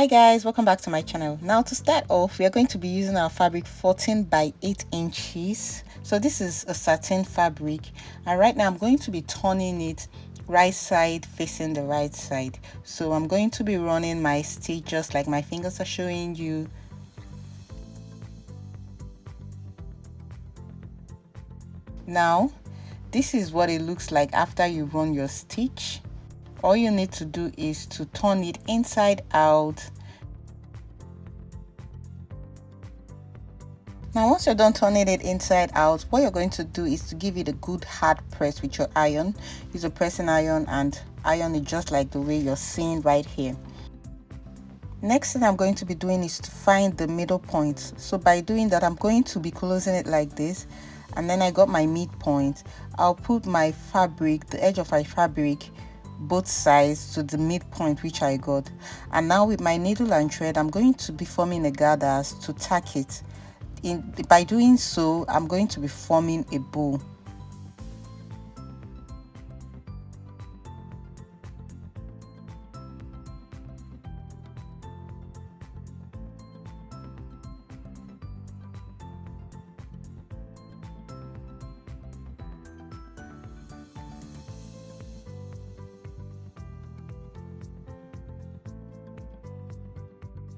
Hi guys, welcome back to my channel. Now to start off, we are going to be using our fabric 14 by 8 inches. So this is a satin fabric, and right now I'm going to be turning it right side facing the right side. So I'm going to be running my stitch just like my fingers are showing you. Now this is what it looks like after you run your stitch. All you need to do is to turn it inside out. Now once you're done turning it inside out, what you're going to do is to give it a good hard press with your iron. Use a pressing iron and iron it just like the way you're seeing right here. Next thing I'm going to be doing is to find the middle point. So by doing that, I'm going to be closing it like this, and then I got my midpoint. I'll put my fabric, the edge of my fabric, both sides to the midpoint which I got, and now with my needle and thread I'm going to be forming a gathers to tack it. By doing so, I'm going to be forming a bow.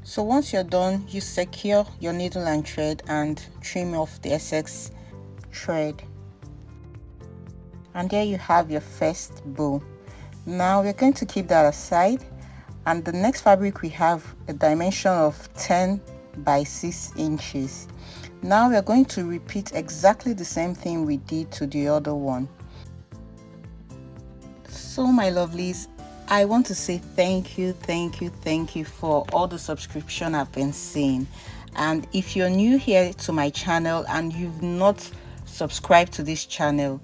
So once you're done, you secure your needle and thread and trim off the excess thread. And there you have your first bow. Now we're going to keep that aside, and the next fabric we have a dimension of 10 by 6 inches. Now we're going to repeat exactly the same thing we did to the other one. So my lovelies, I want to say thank you for all the subscription I've been seeing. And if you're new here to my channel and you've not subscribed to this channel,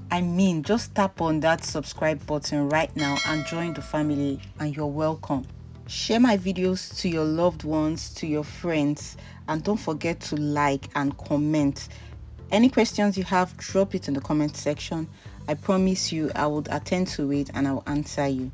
I mean, just tap on that subscribe button right now and join the family, and you're welcome. Share my videos to your loved ones, to your friends, and don't forget to like and comment. Any questions you have, drop it in the comment section. I promise you I will attend to it and I'll answer you.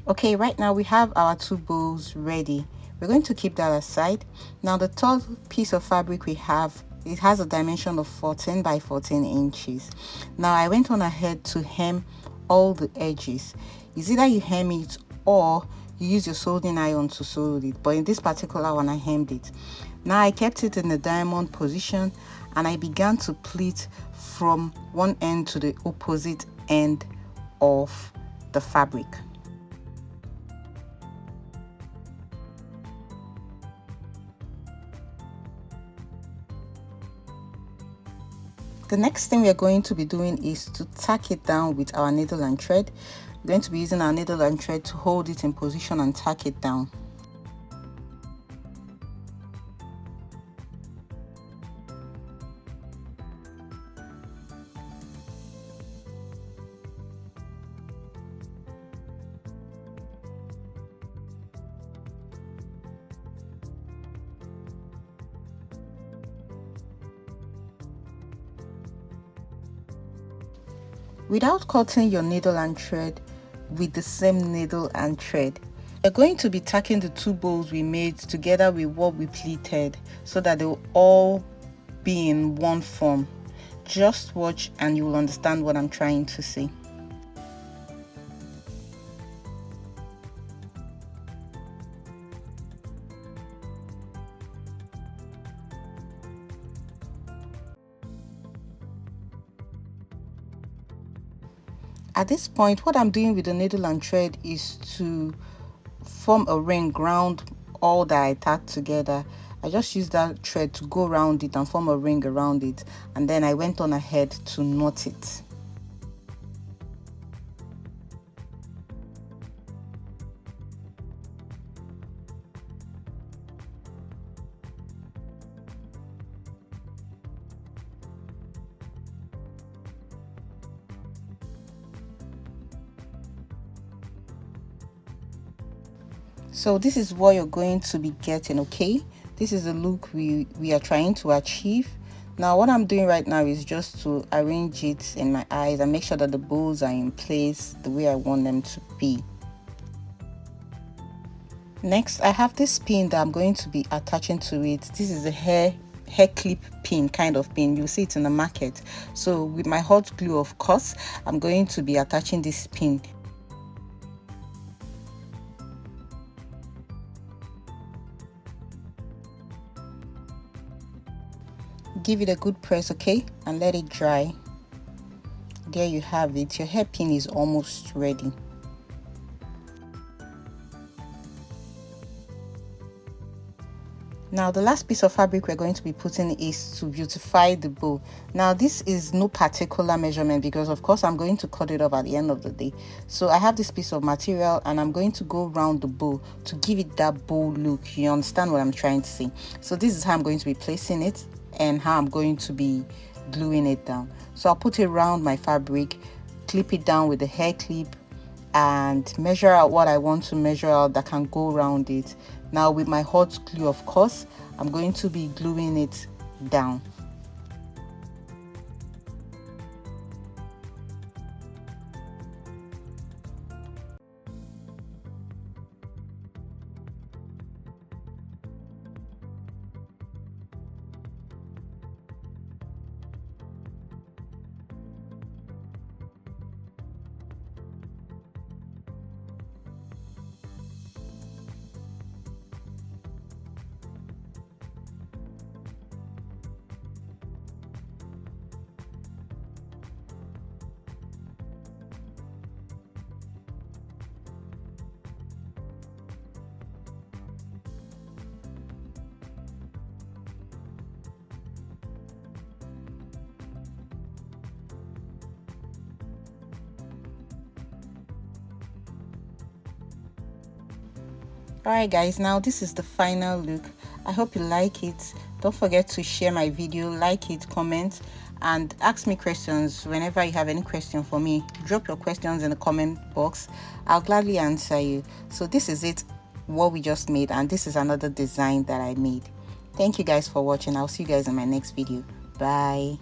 Okay, right now we have our two bows ready. We're going to keep that aside. Now the third piece of fabric we have, it has a dimension of 14 by 14 inches. Now I went on ahead to hem all the edges. Is either you hem it or you use your soldering iron to solder it, but in this particular one I hemmed it. Now I kept it in the diamond position and I began to pleat from one end to the opposite end of the fabric. The next thing we are going to be doing is to tack it down with our needle and thread. We're going to be using our needle and thread to hold it in position and tack it down. Without cutting your needle and thread with the same needle and thread, we're going to be tacking the two bows we made together with what we pleated so that they'll all be in one form. Just watch and you will understand what I'm trying to say. At this point, what I'm doing with the needle and thread is to form a ring around all that I tacked together. I just used that thread to go around it and form a ring around it, and then I went on ahead to knot it. So this is what you're going to be getting. Okay, this is the look we are trying to achieve. Now what I'm doing right now is just to arrange it in my eyes and make sure that the bows are in place the way I want them to be. Next, I have this pin that I'm going to be attaching to it. This is a hair clip pin kind of pin. You'll see it in the market. So with my hot glue, of course, I'm going to be attaching this pin. Give it a good press, okay, and let it dry. There you have it. Your hairpin is almost ready. Now the last piece of fabric we're going to be putting is to beautify the bow. Now this is no particular measurement because of course I'm going to cut it off at the end of the day. So I have this piece of material and I'm going to go around the bow to give it that bow look. You understand what I'm trying to say? So this is how I'm going to be placing it and how I'm going to be gluing it down. So I'll put it around my fabric, clip it down with the hair clip, and measure out what I want to measure out that can go around it. Now with my hot glue, of course, I'm going to be gluing it down. Alright guys, now this is the final look. I hope you like it. Don't forget to share my video, like it, comment, and ask me questions. Whenever you have any question for me, drop your questions in the comment box. I'll gladly answer you. So this is it, what we just made, and this is another design that I made. Thank you guys for watching. I'll see you guys in my next video. Bye.